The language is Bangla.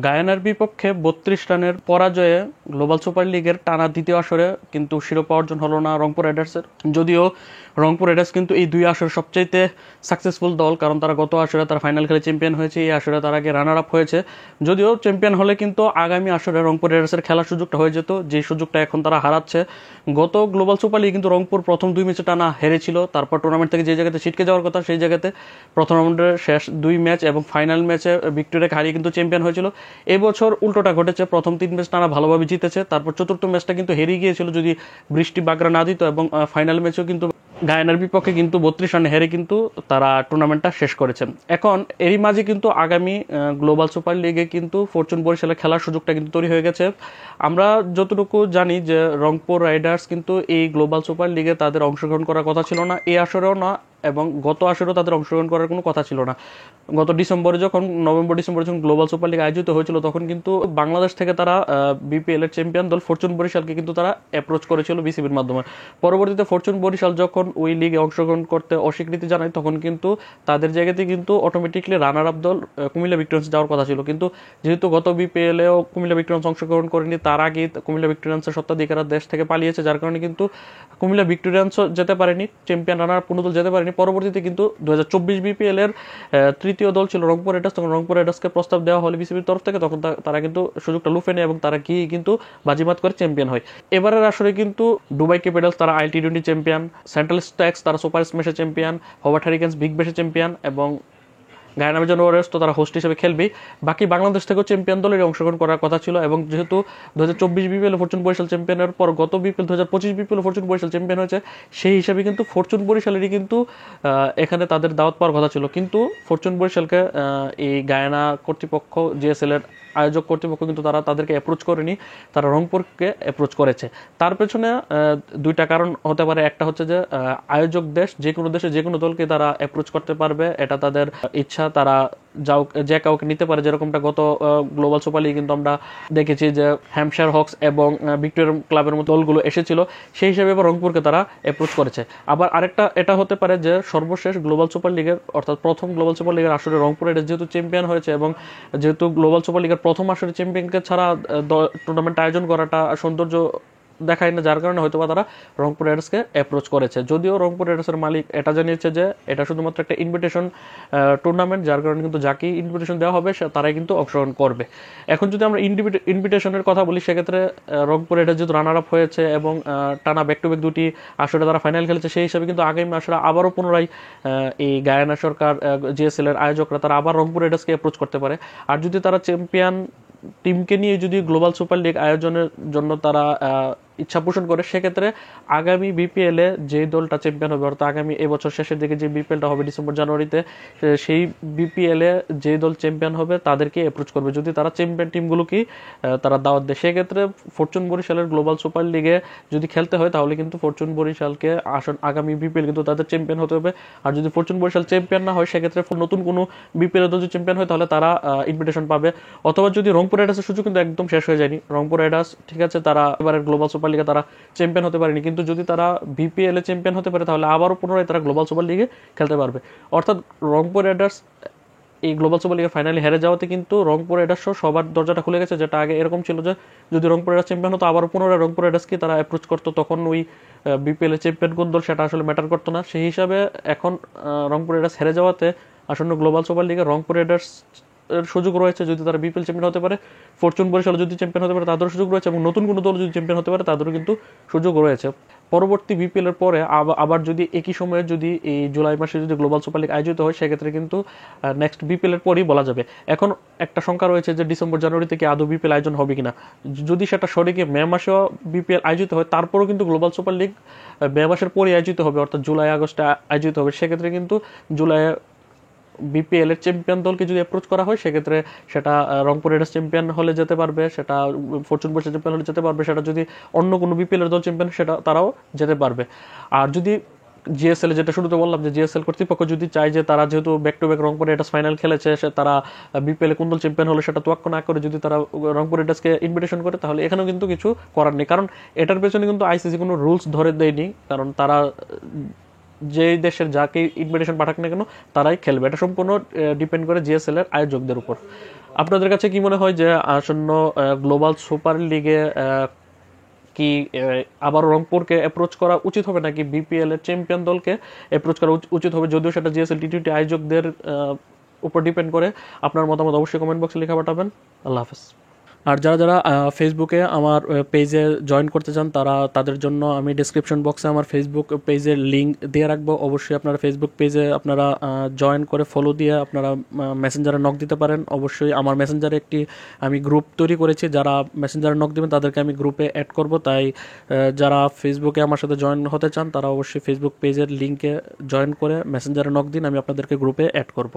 গায়ানার বিপক্ষে ৩২ রানের পরাজয়ে গ্লোবাল সুপার লিগের টানা দ্বিতীয় আসরে কিন্তু শিরোপা অর্জন হলো না রংপুর রাইডার্সের। যদিও রংপুর রাইডার্স কিন্তু এই দুই আসর সবচাইতে সাকসেসফুল দল, কারণ তারা গত আসরে তারা ফাইনাল খেলে চ্যাম্পিয়ন হয়েছে, এই আসরে তার আগে রানার আপ হয়েছে। যদিও চ্যাম্পিয়ন হলে কিন্তু আগামী আসরে রংপুর রাইডার্সের খেলার সুযোগটা হয়ে যেত, যে সুযোগটা এখন তারা হারাচ্ছে। গত গ্লোবাল সুপার লিগে কিন্তু রংপুর প্রথম 2 ম্যাচে টানা হেরেছিল, তারপর টুর্নামেন্ট থেকে যে জায়গাতে ছিটকে যাওয়ার কথা সেই জায়গাতে প্রথম রাউন্ডের শেষ 2 ম্যাচ এবং ফাইনাল ম্যাচে ভিক্টোরিয়াকে হারিয়ে কিন্তু চ্যাম্পিয়ন হয়েছিল। এবছর উল্টোটা ঘটেছে, প্রথম 3 ম্যাচ টানা ভালোভাবে জিতেছে, তারপর চতুর্থ ম্যাচটা কিন্তু হেরিয়ে গিয়েছিল যদি বৃষ্টি বাগড়া না দিত, এবং ফাইনাল ম্যাচেও কিন্তু গায়ানার বিপক্ষে কিন্তু 32 রানে হেরে কিন্তু তারা টুর্নামেন্টটা শেষ করেছে। এখন এরই মাঝে কিন্তু আগামী গ্লোবাল সুপার লিগে কিন্তু ফরচুন বরিশালে খেলার সুযোগটা কিন্তু তৈরি হয়ে গেছে। আমরা যতটুকু জানি যে রংপুর রাইডার্স কিন্তু এই গ্লোবাল সুপার লিগে তাদের অংশগ্রহণ করার কথা ছিল না, এই আসরেও না, এবং গত আসরেও তাদের অংশগ্রহণ করার কোনো কথা ছিল না। গত ডিসেম্বরে যখন নভেম্বর ডিসেম্বরে যখন গ্লোবাল সুপার লিগ আয়োজিত হয়েছিল তখন কিন্তু বাংলাদেশ থেকে তারা বিপিএল এর চ্যাম্পিয়ন দল ফরচুন বরিশালকে কিন্তু তারা অ্যাপ্রোচ করেছিল বিসিবির মাধ্যমে। পরবর্তীতে ফরচুন বরিশাল যখন ওই লিগে অংশগ্রহণ করতে অস্বীকৃতি জানায় তখন কিন্তু তাদের জায়গাতে কিন্তু অটোমেটিকলি রানার আপ দল কুমিল্লা ভিক্টোরিয়ান্স যাওয়ার কথা ছিল, কিন্তু যেহেতু গত বিপিএল এও কুমিল্লা ভিক্টোরিয়ান্স অংশগ্রহণ করেনি, তার আগে কুমিল্লা ভিক্টোরিয়ান্সের স্বত্বাধিকারীরা দেশ থেকে পালিয়েছে, যার কারণে কিন্তু কুমিল্লা ভিক্টোরিয়ান্সও যেতে পারেনি, চ্যাম্পিয়ন রানার আপ কোনো দল যেতে পারেনি। পরবর্তীতে কিন্তু 2024 বিপিএল এর তৃতীয় দল ছিল রংপুর রাইডার্স, তখন রংপুর রাইডার্সকে প্রস্তাব দেওয়া হলে বিসিবির তরফ থেকে, তখন তারা কিন্তু সুযোগটা লুফে নেয় এবং তারা গিয়ে কিন্তু বাজিমাত করে চ্যাম্পিয়ন হয়। এবারের আসরে কিন্তু দুবাই ক্যাপিটালস তারা IL-T20 চ্যাম্পিয়ন, সেন্ট্রাল স্ট্যাক্স তারা সুপার স্ম্যাশে চ্যাম্পিয়ন, হোবার্ট হারিকেন্স বিগ ব্যাশে চ্যাম্পিয়ন, এবং গায়ানা মেজর ওয়ারিয়র্স তো তারা হোস্ট হিসেবে খেলবেই। বাকি বাংলাদেশ থেকেও চ্যাম্পিয়ন দলের অংশগ্রহণ করার কথা ছিল, এবং যেহেতু 2024 বিপিএল ফরচুন বরিশাল চ্যাম্পিয়নের পর গত BPL 2025 BPL Fortune Barishal champion হয়েছে, সেই হিসাবে কিন্তু ফরচুন বরিশালেরই কিন্তু এখানে তাদের দাওয়াত পাওয়ার কথা ছিল, কিন্তু ফরচুন বরিশালকে এই গায়ানা কর্তৃপক্ষ জিএসএল এর আয়োজক কর্তৃপক্ষ কিন্তু তারা তাদেরকে অ্যাপ্রোচ করেনি, তারা রংপুরকে অ্যাপ্রোচ করেছে। তার পেছনে দুইটা কারণ হতে পারে। একটা হচ্ছে যে আয়োজক দেশ যে কোনো দেশে যে কোনো দলকে তারা অ্যাপ্রোচ করতে পারবে, এটা তাদের ইচ্ছা, তারা যে কাউকে নিতে পারে, যেরকমটা গত গ্লোবাল সুপার লিগে কিন্তু আমরা দেখেছি যে হ্যাম্পশায়ার হকস এবং ভিক্টোরিয়া ক্লাবের মতো দলগুলো এসেছিল, সেই হিসেবে এবার রংপুরকে তারা অ্যাপ্রোচ করেছে। আবার আরেকটা এটা হতে পারে যে সর্বশেষ গ্লোবাল সুপার লিগের অর্থাৎ প্রথম গ্লোবাল সুপার লিগের আসরে রংপুর রাইডার্স যেহেতু চ্যাম্পিয়ন হয়েছে, এবং যেহেতু গ্লোবাল সুপার লিগের প্রথম আসরে চ্যাম্পিয়নকে ছাড়া টুর্নামেন্ট আয়োজন করাটা সৌন্দর্য দেখায় না, যার কারণে হয়তো তারা রংপুর রাইডার্সকে অ্যাপ্রোচ করেছে। যদিও রংপুর রাইডার্সের মালিক এটা জানিয়েছে যে এটা শুধুমাত্র একটা ইনভিটেশন টুর্নামেন্ট, যার কারণে কিন্তু যাকে ইনভিটেশন দেওয়া হবে তারাই কিন্তু অংশগ্রহণ করবে। এখন যদি আমরা ইনভিটেশনের কথা বলি, সেক্ষেত্রে রংপুর রাইডার্স যেহেতু রানার আপ হয়েছে এবং টানা ব্যাক টু ব্যাক 2টি আসরে তারা ফাইনাল খেলেছে, সেই হিসাবে কিন্তু আগামী আসরে আবারও পুনরায় এই গায়ানা সরকার জিএসএল এর আয়োজকরা তারা আবার রংপুর রাইডার্সকে অ্যাপ্রোচ করতে পারে। আর যদি তারা চ্যাম্পিয়ন টিমকে নিয়ে যদি গ্লোবাল সুপার লিগ আয়োজনের জন্য তারা ইচ্ছা পোষণ করে, সেক্ষেত্রে আগামী বিপিএলে যে দলটা চ্যাম্পিয়ন হবে, অর্থাৎ আগামী এবছর শেষের দিকে যে বিপিএলটা হবে ডিসেম্বর জানুয়ারিতে, সেই বিপিএলে যে দল চ্যাম্পিয়ন হবে তাদেরকে অ্যাপ্রোচ করবে যদি তারা চ্যাম্পিয়ন টিমগুলোকে তারা দাওয়াত দেয়। সেক্ষেত্রে ফরচুন বরিশালের গ্লোবাল সুপার লিগে যদি খেলতে হয় তাহলে কিন্তু ফরচুন বরিশালকে আগামী বিপিএল কিন্তু তাদের চ্যাম্পিয়ন হতে হবে। আর যদি ফরচুন বরিশাল চ্যাম্পিয়ন না হয়, সেক্ষেত্রে নতুন কোনো বিপিএল দল যদি চ্যাম্পিয়ন হয় তাহলে তারা ইনভিটেশন পাবে। অথবা যদি রংপুর রাইডার্সের সুযোগ কিন্তু একদম শেষ হয়ে যায়নি, রংপুর রাইডার্স ঠিক আছে তারা এবারে গ্লোবাল সুপার লিগে তারা চ্যাম্পিয়ন হতে পারেনি, কিন্তু যদি তারা বিপিএল এ চ্যাম্পিয়ন হতে পারে তাহলে আবারও পুনরায় তারা গ্লোবাল সুপার লিগে খেলতে পারবে। অর্থাৎ রংপুর রাইডার্স এই গ্লোবাল সুপার লিগে ফাইনালি হেরে যাওয়াতে কিন্তু রংপুর রাইডার্স সবার দরজাটা খুলে গেছে, যেটা আগে এরকম ছিল যে যদি রংপুর রাইডার্স চ্যাম্পিয়ন হতো আবারও পুনরায় রংপুর রাইডার্সকে তারা অ্যাপ্রোচ করতো, তখন ওই বিপিএল এর চ্যাম্পিয়ন কোন দল সেটা আসলে ম্যাটার করতো না। সেই হিসাবে এখন রংপুর রাইডার্স হেরে যাওয়াতে আসন্ন গ্লোবাল সুপার লিগে রংপুর রাইডার্স এর সুযোগ রয়েছে যদি তারা বিপিএল চ্যাম্পিয়ন হতে পারে, ফরচুন বরিশাল যদি চ্যাম্পিয়ন হতে পারে তাদেরও সুযোগ রয়েছে, এবং নতুন কোনো দল যদি চ্যাম্পিয়ন হতে পারে তাদেরও কিন্তু সুযোগ রয়েছে। পরবর্তী বিপিএল এর পরে আবার যদি একই সময়ে যদি এই জুলাই মাসে যদি গ্লোবাল সুপার লিগ আয়োজিত হয়, সেক্ষেত্রে কিন্তু নেক্সট বিপিএল এর পরই বলা যাবে। এখন একটা সংখ্যা রয়েছে যে ডিসেম্বর জানুয়ারি থেকে আদৌ বিপিএল আয়োজন হবে কিনা। যদি সেটা সঠিক মে মাসেও বিপিএল আয়োজিত হয়, তারপরেও কিন্তু গ্লোবাল সুপার লিগ মে মাসের পরই আয়োজিত হবে, অর্থাৎ জুলাই আগস্টে আয়োজিত হবে। সেক্ষেত্রে কিন্তু জুলাই বিপিএল এর চ্যাম্পিয়ন দলকে যদি অ্যাপ্রোচ করা হয়, সেক্ষেত্রে সেটা রংপুর রাইডার্স চ্যাম্পিয়ন হলে যেতে পারবে, সেটা ফরচুন বরিশাল চ্যাম্পিয়ন হলে যেতে পারবে, সেটা যদি অন্য কোনো বিপিএল এর দল চ্যাম্পিয়ন সেটা তারাও যেতে পারবে। আর যদি জিএসএল যেটা শুরুতে বললাম যে জিএসএল কর্তৃপক্ষ যদি চায় যে তারা যেহেতু back to back Rangpur Riders final খেলেছে, তারা বিপিএল এ কোন দল চ্যাম্পিয়ন হলে সেটা তোয়াক্কা না করে যদি তারা রংপুর রাইডার্সকে ইনভিটেশন করে, তাহলে এখানেও কিন্তু কিছু করার নেই, কারণ এটার পেছনে কিন্তু আইসিসি কোনো রুলস ধরে দেয়নি, কারণ তারা যে দেশের যাকে ইনভিটেশন পাঠাক না কেন তারাই খেলবে, এটা সম্পূর্ণ ডিপেন্ড করে জিএসএল এর আয়োজকদের উপর। আপনাদের কাছে কি মনে হয় যে আসন্ন গ্লোবাল সুপার লিগে কি আবার রংপুরকে অ্যাপ্রোচ করা উচিত হবে, নাকি বিপিএল এর চ্যাম্পিয়ন দলকে অ্যাপ্রোচ করা উচিত হবে? যদিও সেটা জিএসএল টি20 আয়োজকদের উপর ডিপেন্ড করে। আপনার মতামত অবশ্যই কমেন্ট বক্সে লেখা পাঠাবেন। আল্লাহ হাফেজ। আর যারা যারা ফেসবুকে আমার পেজে জয়েন করতে চান, তাদের জন্য আমি ডিসক্রিপশন বক্সে আমার ফেসবুক পেজের লিঙ্ক দিয়ে রাখবো। অবশ্যই আপনারা ফেসবুক পেজে আপনারা জয়েন করে ফলো দিয়ে আপনারা মেসেঞ্জারে নক দিতে পারেন। অবশ্যই আমার মেসেঞ্জারে একটি আমি গ্রুপ তৈরি করেছি, যারা মেসেঞ্জারে নক দেবেন তাদেরকে আমি গ্রুপে অ্যাড করব। তাই যারা ফেসবুকে আমার সাথে জয়েন হতে চান তারা অবশ্যই ফেসবুক পেজের লিঙ্কে জয়েন করে মেসেঞ্জারে নক দিন, আমি আপনাদেরকে গ্রুপে অ্যাড করব।